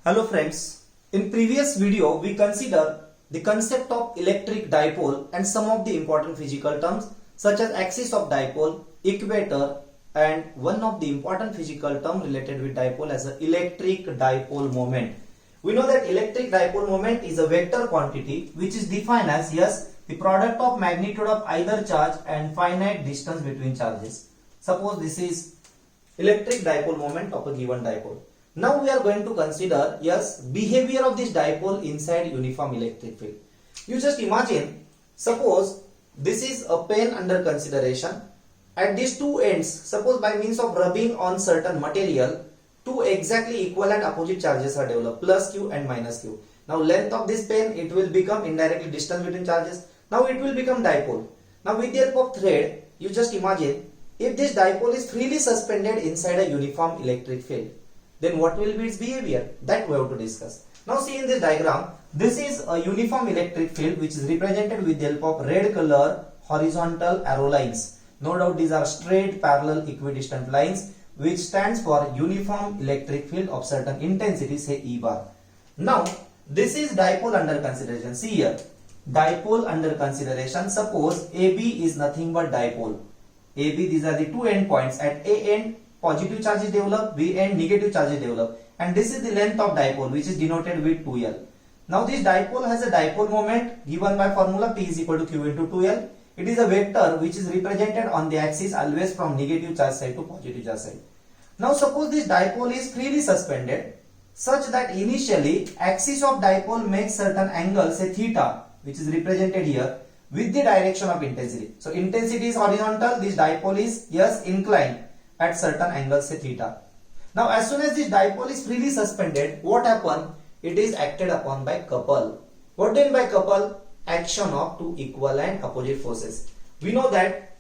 Hello friends, in previous video we consider the concept of electric dipole and some of the important physical terms such as axis of dipole, equator and one of the important physical term related with dipole as an electric dipole moment. We know that electric dipole moment is a vector quantity which is defined as the product of magnitude of either charge and finite distance between charges. Suppose this is electric dipole moment of a given dipole. Now we are going to consider behavior of this dipole inside uniform electric field. You just imagine, suppose this is a pen under consideration. At these two ends, suppose by means of rubbing on certain material, two exactly equal and opposite charges are developed, plus q and minus q. Now length of this pen, it will become indirectly distance between charges. Now it will become dipole. Now with the help of thread, you just imagine, if this dipole is freely suspended inside a uniform electric field, then what will be its behavior? That we have to discuss. Now see in this diagram, this is a uniform electric field which is represented with the help of red color horizontal arrow lines. No doubt these are straight parallel equidistant lines which stands for uniform electric field of certain intensity, say E bar. Now this is dipole under consideration. See here, dipole under consideration. Suppose AB is nothing but dipole. AB, these are the two end points. At A end positive charge is developed, B end negative charge is developed, and this is the length of dipole which is denoted with 2L. Now this dipole has a dipole moment given by formula P is equal to Q into 2L. It is a vector which is represented on the axis always from negative charge side to positive charge side. Now suppose this dipole is freely suspended such that initially axis of dipole makes certain angle, say theta, which is represented here with the direction of intensity. So intensity is horizontal, this dipole is inclined at certain angle, say theta. Now as soon as this dipole is freely suspended, what happens? It is acted upon by couple. What do you mean by couple? Action of two equal and opposite forces. We know that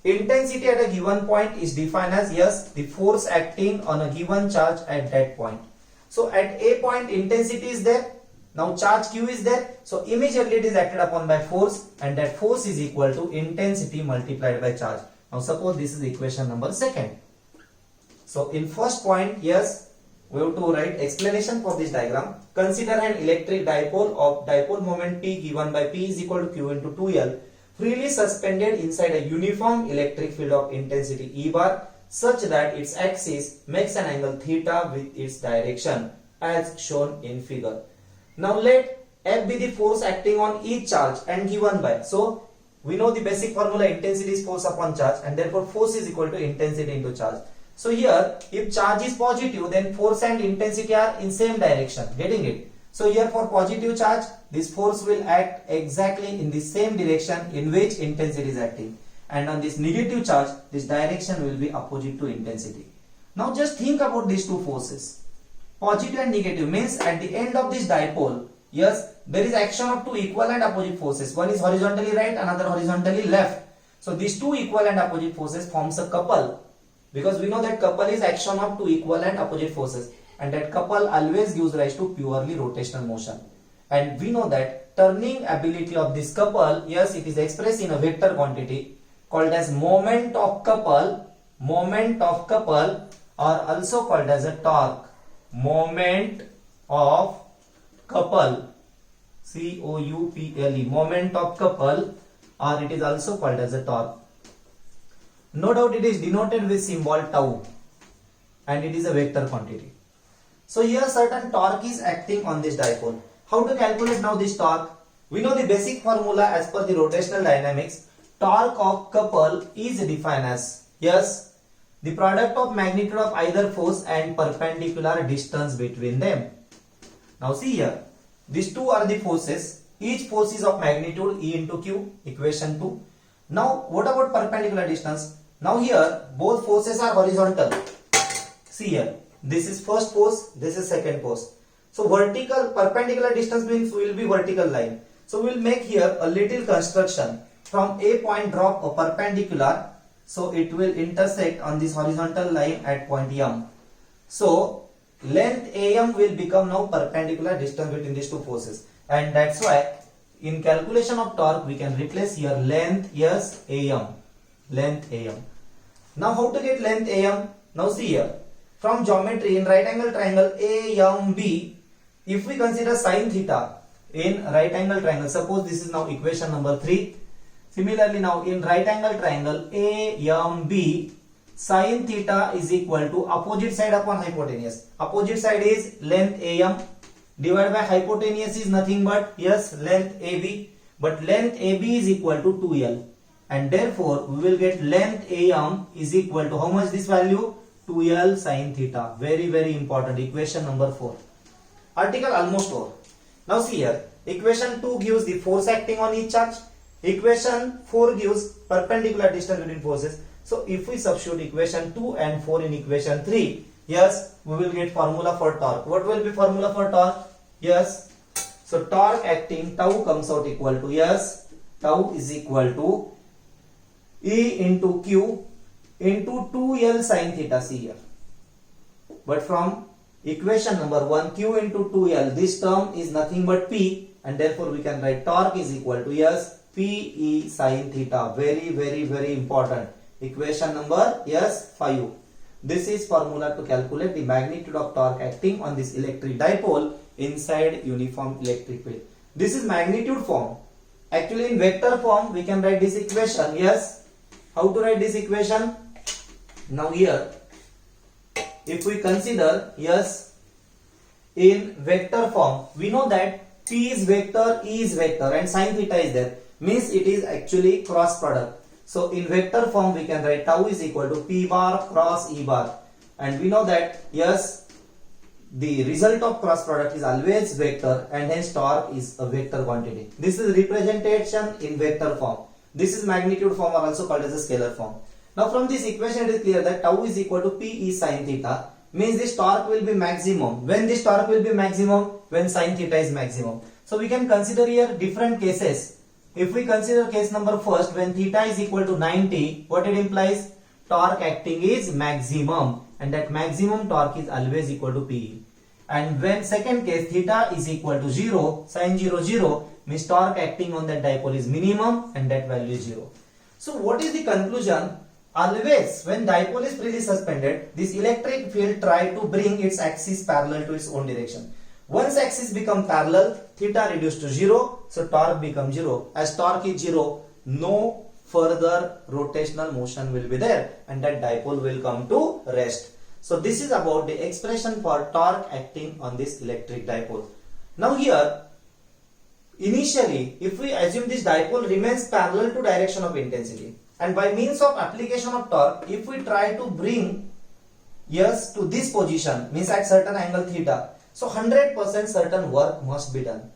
intensity at a given point is defined as the force acting on a given charge at that point. So at A point intensity is there. Now charge Q is there. So immediately it is acted upon by force, and that force is equal to intensity multiplied by charge. Now suppose this is equation number second. So in first point, we have to write explanation for this diagram. Consider an electric dipole of dipole moment P given by P is equal to Q into 2L freely suspended inside a uniform electric field of intensity E bar such that its axis makes an angle theta with its direction as shown in figure. Now let F be the force acting on each charge and given by, so we know the basic formula, intensity is force upon charge, and therefore force is equal to intensity into charge. So here if charge is positive, then force and intensity are in same direction, getting it? So here for positive charge, this force will act exactly in the same direction in which intensity is acting, and on this negative charge, this direction will be opposite to intensity. Now just think about these two forces, positive and negative, means at the end of this dipole, there is action of two equal and opposite forces. One is horizontally right, another horizontally left. So these two equal and opposite forces forms a couple, because we know that couple is action of two equal and opposite forces, and that couple always gives rise to purely rotational motion. And we know that turning ability of this couple, it is expressed in a vector quantity called as moment of couple, or also called as a torque, moment of couple, C-O-U-P-L-E, moment of couple, or it is also called as a torque. No doubt it is denoted with symbol tau, and it is a vector quantity. So here certain torque is acting on this dipole. How to calculate now this torque? We know the basic formula as per the rotational dynamics. Torque of couple is defined as the product of magnitude of either force and perpendicular distance between them. Now see here, these two are the forces. Each force is of magnitude E into Q, equation 2. Now what about perpendicular distance? Now here both forces are horizontal. See here, this is first force, this is second force. So vertical perpendicular distance means will be vertical line. So we will make here a little construction. From A point drop a perpendicular, so it will intersect on this horizontal line at point M. So length AM will become now perpendicular distance between these two forces, and that's why in calculation of torque we can replace here length AM. Now how to get length AM? Now see here, from geometry in right angle triangle AMB, if we consider sin theta in right angle triangle, suppose this is now equation number 3. Similarly, now in right angle triangle AMB, sin theta is equal to opposite side upon hypotenuse. Opposite side is length AM divided by hypotenuse is nothing but length AB, but length AB is equal to 2L, and therefore we will get length AM is equal to how much this value? 2L sin theta. Very very important, equation number 4. Article almost over. Now see here, equation 2 gives the force acting on each charge. Equation 4 gives perpendicular distance between forces. So if we substitute equation 2 and 4 in equation 3, yes, we will get formula for torque. What will be formula for torque? Yes, so torque acting, tau comes out equal to, tau is equal to E into Q into 2L sin theta. See here, but from equation number 1, Q into 2L, this term is nothing but P, and therefore we can write torque is equal to PE sin theta. Very very very important. Equation number 5. This is formula to calculate the magnitude of torque acting on this electric dipole inside uniform electric field. This is magnitude form. Actually in vector form we can write this equation. Yes, how to write this equation? Now here, if we consider, in vector form, we know that P is vector, E is vector, and sin theta is there. Means it is actually cross product. So in vector form we can write tau is equal to P bar cross E bar, and we know that the result of cross product is always vector, and hence torque is a vector quantity. This is representation in vector form. This is magnitude form, or also called as a scalar form. Now from this equation it is clear that tau is equal to PE sin theta, means this torque will be maximum. When this torque will be maximum? When sin theta is maximum. So we can consider here different cases. If we consider case number first, when theta is equal to 90, what it implies? Torque acting is maximum, and that maximum torque is always equal to PE. And when second case, theta is equal to 0, sin 0 0, means torque acting on that dipole is minimum, and that value is 0. So what is the conclusion? Always when dipole is freely suspended, this electric field try to bring its axis parallel to its own direction. Once axis become parallel, theta reduced to 0, so torque becomes 0. As torque is 0, no further rotational motion will be there, and that dipole will come to rest. So this is about the expression for torque acting on this electric dipole. Now here, initially, if we assume this dipole remains parallel to direction of intensity, and by means of application of torque, if we try to bring to this position, means at certain angle theta, so 100% certain work must be done.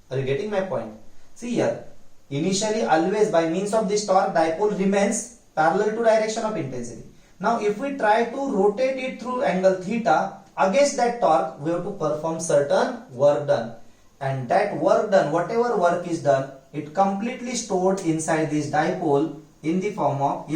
Are you getting my point? See here, initially always by means of this torque, dipole remains parallel to direction of intensity. Now if we try to rotate it through angle theta, against that torque we have to perform certain work done, and that work done, whatever work is done, it completely stored inside this dipole in the form of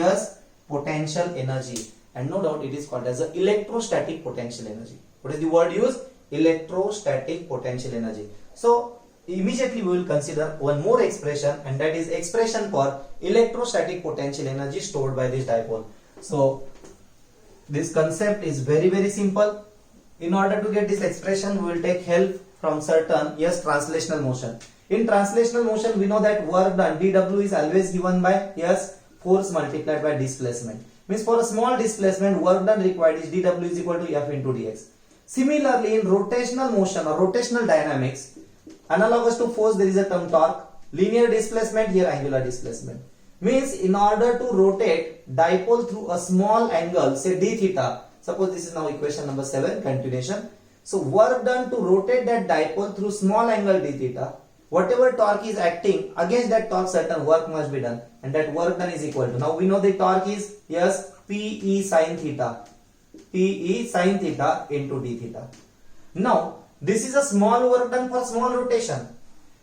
potential energy, and no doubt it is called as a electrostatic potential energy. What is the word used? Electrostatic potential energy. So immediately we will consider one more expression, and that is expression for electrostatic potential energy stored by this dipole. So this concept is very very simple. In order to get this expression, we will take help from certain translational motion. In translational motion, we know that work done dW is always given by force multiplied by displacement. Means for a small displacement, work done required is dW is equal to F into dx. Similarly, in rotational motion or rotational dynamics, analogous to force, there is a term torque. Linear displacement, here angular displacement. Means in order to rotate dipole through a small angle, say d theta, suppose this is now equation number 7, continuation. So work done to rotate that dipole through small angle d theta, whatever torque is acting, against that torque certain work must be done, and that work done is equal to, now we know the torque is PE sin theta. PE sin theta into d theta. Now this is a small work done for small rotation.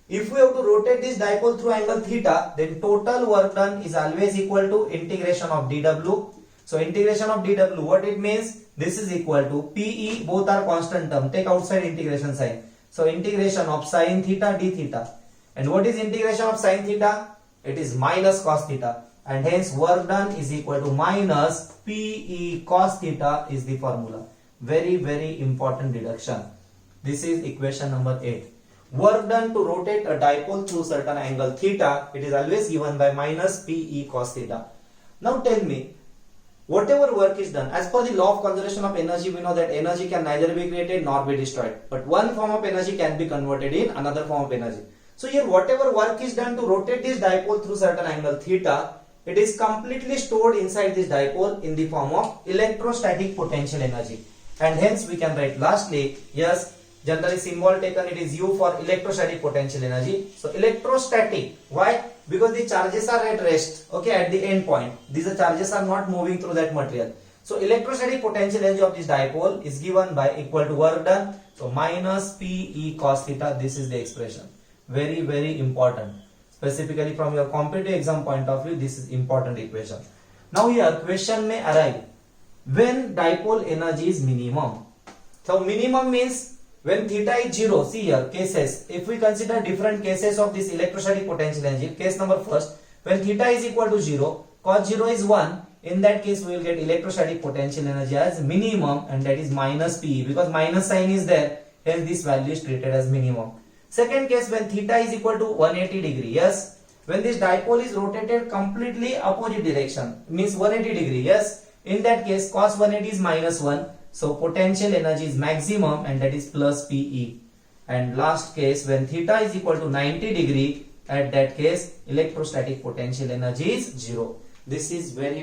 If we have to rotate this dipole through angle theta, then total work done is always equal to integration of dW. So integration of dW, what it means? This is equal to PE, both are constant term, take outside integration sign. So integration of sin theta d theta. And what is integration of sin theta? It is minus cos theta, and hence work done is equal to minus PE cos theta is the formula. Very important deduction. This is equation number 8. Work done to rotate a dipole through certain angle theta, it is always given by minus Pe cos theta. Now tell me, whatever work is done, as per the law of conservation of energy, we know that energy can neither be created nor be destroyed. But one form of energy can be converted in another form of energy. So here whatever work is done to rotate this dipole through certain angle theta, it is completely stored inside this dipole in the form of electrostatic potential energy. And hence we can write lastly, yes, generally symbol taken, it is U for electrostatic potential energy. So electrostatic, why? Because the charges are at rest, okay, at the end point. These charges are not moving through that material. So electrostatic potential energy of this dipole is given by equal to work done. So minus Pe cos theta, this is the expression. Very important. Specifically from your competitive exam point of view, this is important equation. Now here question may arise, when dipole energy is minimum. So minimum means when theta is 0. See here cases, if we consider different cases of this electrostatic potential energy, case number first, when theta is equal to 0, cos 0 is 1, in that case we will get electrostatic potential energy as minimum, and that is minus Pe, because minus sign is there, hence this value is treated as minimum. Second case, when theta is equal to 180 degree, yes, when this dipole is rotated completely opposite direction, means 180 degree, yes, in that case cos 180 is minus 1, so potential energy is maximum, and that is plus Pe. And last case, when theta is equal to 90 degree, at that case electrostatic potential energy is 0. This is very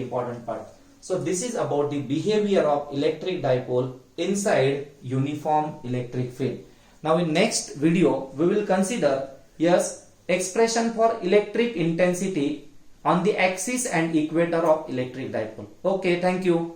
important part. So this is about the behavior of electric dipole inside uniform electric field. Now in next video we will consider, yes, expression for electric intensity on the axis and equator of electric dipole. Okay, thank you.